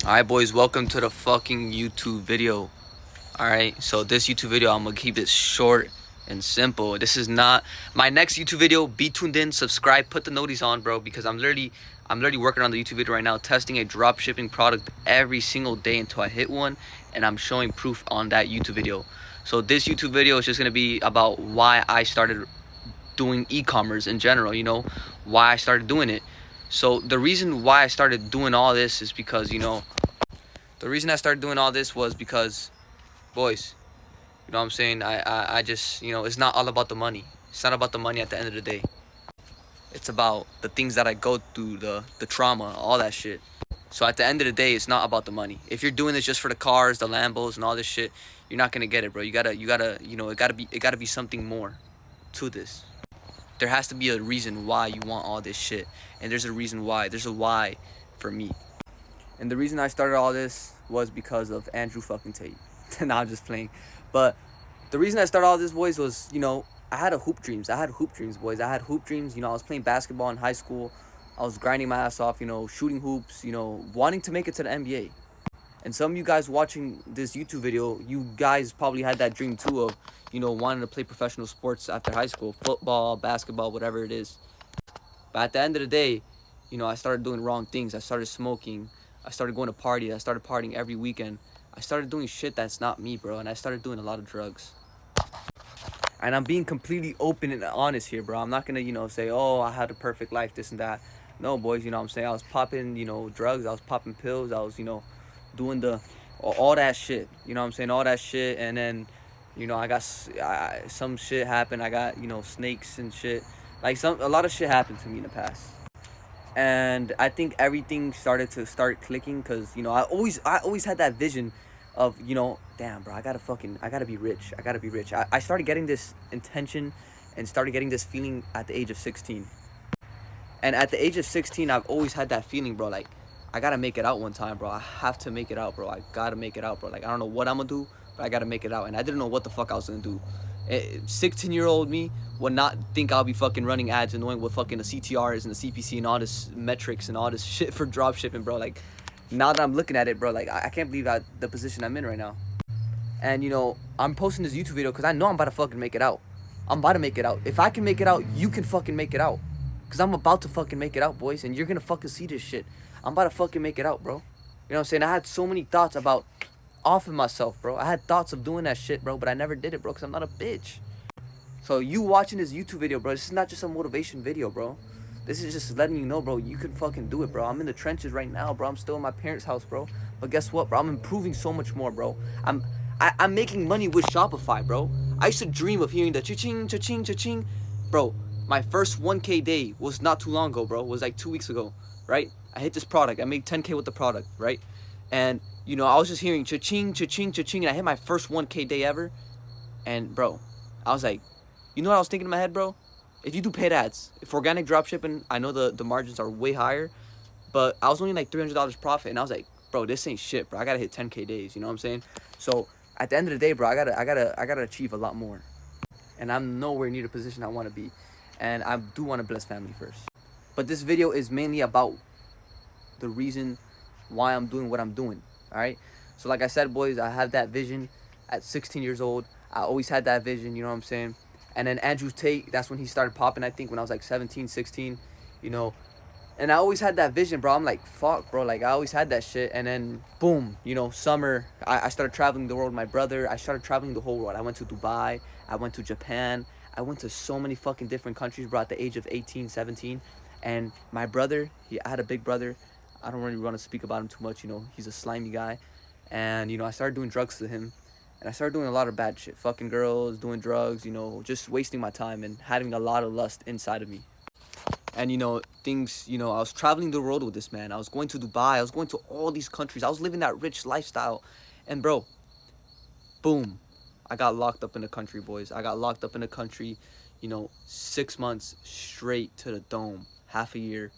Alright, boys, welcome to the fucking YouTube video. Alright, so this YouTube video, I'm gonna keep it short and simple. This is not my next YouTube video. Be tuned in, subscribe, put the noties on, bro, because I'm literally working on the YouTube video right now, testing a drop shipping product every single day until I hit one, and I'm showing proof on that YouTube video. So this YouTube video is just gonna be about why I started doing e-commerce in general, why I started doing it. So the reason why I started doing all this is because, the reason I started doing all this was because, boys, you know what I'm saying? I just, it's not all about the money. It's not about the money at the end of the day. It's about the things that I go through, the trauma, all that shit. So at the end of the day, it's not about the money. If you're doing this just for the cars, the Lambos, and all this shit, you're not gonna get it, bro. You gotta, it gotta be something more to this. There has to be a reason why you want all this shit, and there's a reason why. There's a why for me. And the reason I started all this was because of Andrew fucking Tate. Nah, I'm just playing. But the reason I started all this, boys, was, I had hoop dreams. I had hoop dreams, boys. I had hoop dreams. I was playing basketball in high school. I was grinding my ass off, shooting hoops, wanting to make it to the NBA. And some of you guys watching this YouTube video, you guys probably had that dream too of, wanting to play professional sports after high school, football, basketball, whatever it is. But at the end of the day, I started doing wrong things. I started smoking. I started going to parties. I started partying every weekend. I started doing shit that's not me, bro. And I started doing a lot of drugs. And I'm being completely open and honest here, bro. I'm not gonna, say, oh, I had a perfect life, this and that. No, boys, what I'm saying? I was popping, drugs. I was popping pills. I was, doing all that shit. You know what I'm saying? All that shit. And then, some shit happened. I got, snakes and shit. Like, a lot of shit happened to me in the past. And I think everything started to start clicking because, I always had that vision of, damn, bro, I gotta be rich. I gotta be rich. I started getting this intention and started getting this feeling at the age of 16. And at the age of 16, I've always had that feeling, bro, like, I gotta make it out one time, bro. I have to make it out, bro. I gotta make it out, bro. Like, I don't know what I'm gonna do, but I gotta make it out. And I didn't know what the fuck I was gonna do. 16-year-old me would not think I'll be fucking running ads and knowing what fucking the CTR is and the CPC and all this metrics and all this shit for drop shipping, bro. Like, now that I'm looking at it, bro, like, I can't believe the position I'm in right now. And, I'm posting this YouTube video because I know I'm about to fucking make it out. I'm about to make it out. If I can make it out, you can fucking make it out. Because I'm about to fucking make it out, boys. And you're going to fucking see this shit. I'm about to fucking make it out, bro. You know what I'm saying? I had so many thoughts about offing myself, bro. I had thoughts of doing that shit, bro. But I never did it, bro. Because I'm not a bitch. So you watching this YouTube video, bro, this is not just a motivation video, bro. This is just letting you know, bro, you can fucking do it, bro. I'm in the trenches right now, bro. I'm still in my parents' house, bro. But guess what, bro? I'm improving so much more, bro. I'm making money with Shopify, bro. I used to dream of hearing the cha-ching, cha-ching, cha-ching. Bro, my first 1K day was not too long ago, bro. It was like 2 weeks ago, right? I hit this product. I made 10K with the product, right? And, I was just hearing cha-ching, cha-ching, cha-ching, and I hit my first 1K day ever. And, bro, I was like, you know what I was thinking in my head, bro? If you do paid ads, if organic dropshipping, I know the margins are way higher, but I was only like $300 profit, and I was like, bro, this ain't shit, bro. I gotta hit 10K days. You know what I'm saying? So at the end of the day, bro, I gotta achieve a lot more, and I'm nowhere near the position I want to be, and I do want to bless family first. But this video is mainly about the reason why I'm doing what I'm doing. All right. So like I said, boys, I have that vision at 16 years old. I always had that vision. You know what I'm saying? And then Andrew Tate, that's when he started popping, I think, when I was like 17, 16, you know. And I always had that vision, bro. I'm like, fuck, bro. Like, I always had that shit. And then, boom, summer, I started traveling the world with my brother. I started traveling the whole world. I went to Dubai. I went to Japan. I went to so many fucking different countries, bro, at the age of 18, 17. And my brother, I had a big brother. I don't really want to speak about him too much, He's a slimy guy. And, I started doing drugs to him. And I started doing a lot of bad shit. Fucking girls, doing drugs, just wasting my time and having a lot of lust inside of me. And, things, I was traveling the world with this man. I was going to Dubai. I was going to all these countries. I was living that rich lifestyle. And, bro, boom, I got locked up in the country, boys. I got locked up in the country, 6 months straight to the dome, half a year.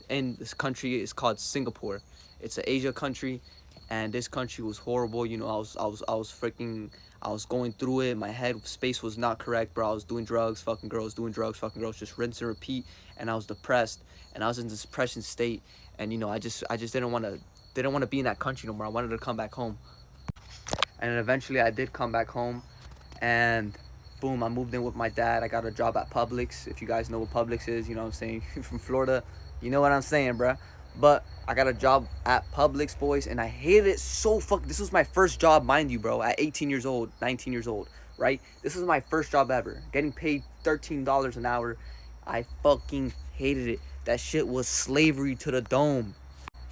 And this country is called Singapore. It's an Asia country, and this country was horrible. I was going through it. My head space was not correct, bro. I was doing drugs, fucking girls, doing drugs, fucking girls, just rinse and repeat. And I was depressed, and I was in this depression state. And I just didn't want to didn't want to be in that country no more. I wanted to come back home. And then eventually I did come back home, and boom, I moved in with my dad. I got a job at Publix. If you guys know what Publix is, you know what I'm saying. From Florida, you know what I'm saying, bruh. But I got a job at Publix, boys, and I hated it so this was my first job, mind you, bro, at 18 years old, 19 years old, right? This was my first job ever, getting paid $13 an hour. I fucking hated it. That shit was slavery to the dome.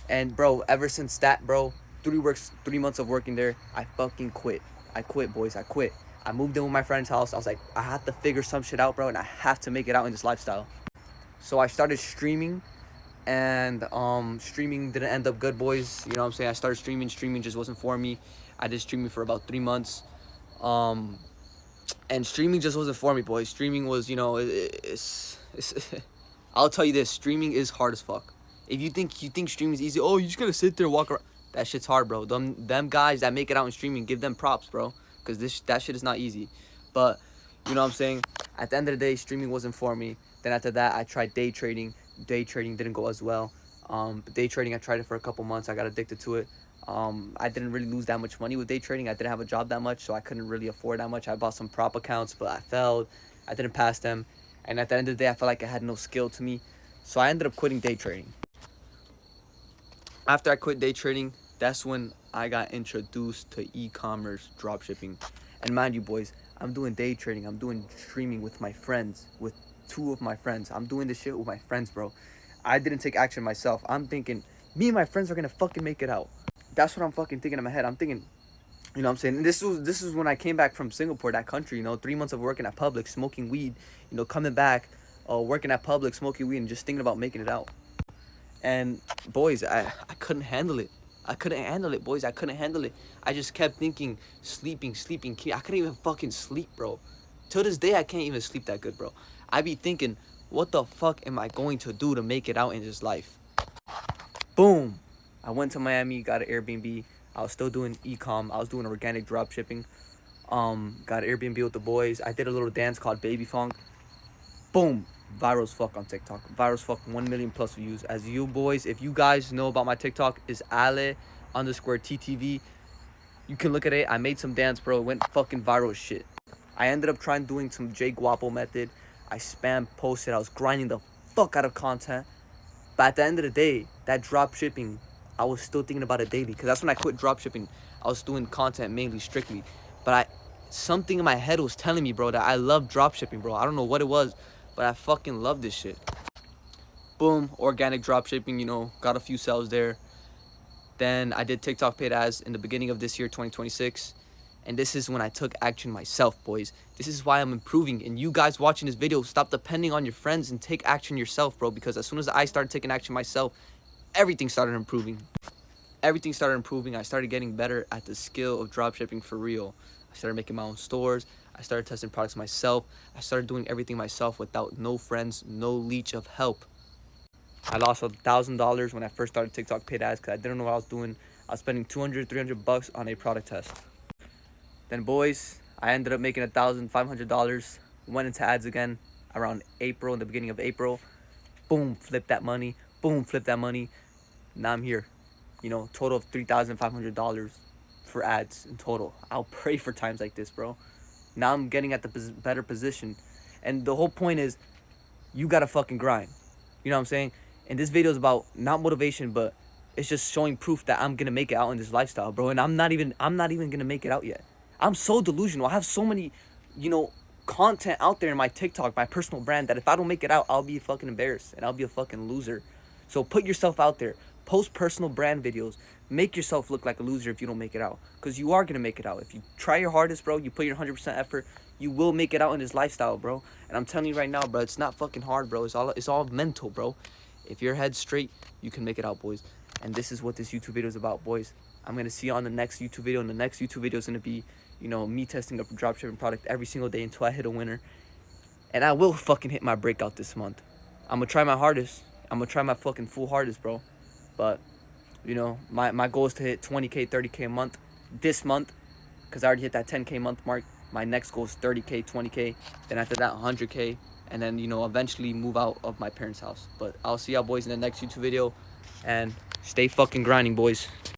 And bro, ever since that, bro, 3 months of working there, I fucking quit. I quit, boys. I quit. I moved in with my friend's house. I was like, I have to figure some shit out, bro, and I have to make it out in this lifestyle. So I started streaming, and streaming didn't end up good, boys. You know what I'm saying? I started streaming. Streaming just wasn't for me. I did streaming for about 3 months. And streaming just wasn't for me, boys. Streaming was, you know, it's I'll tell you this, streaming is hard as fuck. If you think streaming is easy, oh, you just gotta sit there, walk around. That shit's hard, bro. Them guys that make it out in streaming, give them props, bro. Because that shit is not easy. But, you know what I'm saying? At the end of the day, streaming wasn't for me. Then after that, I tried day trading. Day trading didn't go as well. Day trading, I tried it for a couple months. I got addicted to it. I didn't really lose that much money with day trading. I didn't have a job that much, so I couldn't really afford that much. I bought some prop accounts, but I failed. I didn't pass them. And at the end of the day, I felt like I had no skill to me. So I ended up quitting day trading. After I quit day trading, that's when I got introduced to e-commerce dropshipping. And mind you, boys, I'm doing day trading. I'm doing streaming with my friends, with 2 of my friends. I'm doing this shit with my friends, bro. I didn't take action myself. I'm thinking, me and my friends are gonna fucking make it out. That's what I'm fucking thinking in my head. I'm thinking, you know what I'm saying? And this is when I came back from Singapore, that country, you know, 3 months of working at Publix, smoking weed, you know, coming back, working at Publix, smoking weed, and just thinking about making it out. And boys, I couldn't handle it. I couldn't handle it, boys. I couldn't handle it. I just kept thinking, sleeping. I couldn't even fucking sleep, bro. Till this day, I can't even sleep that good, bro. I be thinking, what the fuck am I going to do to make it out in this life? Boom. I went to Miami, got an Airbnb. I was still doing e-com. I was doing organic drop shipping. Got an Airbnb with the boys. I did a little dance called Baby Funk. Boom. Viral as fuck on TikTok. Viral as fuck, 1 million plus views. As you boys, if you guys know about my TikTok, is Ale_TTV. You can look at it. I made some dance, bro. It went fucking viral as shit. I ended up trying doing some J Guapo method. I spam posted. I was grinding the fuck out of content. But at the end of the day, that drop shipping, I was still thinking about it daily. Because that's when I quit drop shipping. I was doing content mainly, strictly. But something in my head was telling me, bro, that I love drop shipping, bro. I don't know what it was, but I fucking love this shit. Boom, organic drop shipping, you know, got a few sales there. Then I did TikTok paid ads in the beginning of this year, 2026. And this is when I took action myself, boys. This is why I'm improving. And you guys watching this video, stop depending on your friends and take action yourself, bro. Because as soon as I started taking action myself, everything started improving. Everything started improving. I started getting better at the skill of dropshipping for real. I started making my own stores. I started testing products myself. I started doing everything myself without no friends, no leech of help. I lost $1,000 when I first started TikTok paid ads because I didn't know what I was doing. I was spending $200, $300 on a product test. Then, boys, I ended up making $1,500. Went into ads again around April, in the beginning of April. Boom, flipped that money. Boom, flipped that money. Now I'm here. You know, total of $3,500 for ads in total. I'll pray for times like this, bro. Now I'm getting at the better position. And the whole point is, you gotta fucking grind. You know what I'm saying? And this video is about not motivation, but it's just showing proof that I'm gonna make it out in this lifestyle, bro. And I'm not even gonna make it out yet. I'm so delusional. I have so many, you know, content out there in my TikTok, my personal brand, that if I don't make it out, I'll be fucking embarrassed and I'll be a fucking loser. So put yourself out there. Post personal brand videos. Make yourself look like a loser if you don't make it out. Because you are going to make it out. If you try your hardest, bro, you put your 100% effort, you will make it out in this lifestyle, bro. And I'm telling you right now, bro, it's not fucking hard, bro. It's all mental, bro. If your head's straight, you can make it out, boys. And this is what this YouTube video is about, boys. I'm going to see you on the next YouTube video. And the next YouTube video is going to be, you know, me testing a dropshipping product every single day until I hit a winner. And I will fucking hit my breakout this month. I'm going to try my hardest. I'm going to try my fucking full hardest, bro. But, you know, my goal is to hit 20K, 30K a month this month. Because I already hit that 10K month mark. My next goal is 30K, 20K. Then after that, 100K. And then, you know, eventually move out of my parents' house. But I'll see y'all boys in the next YouTube video. And Stay fucking grinding, boys.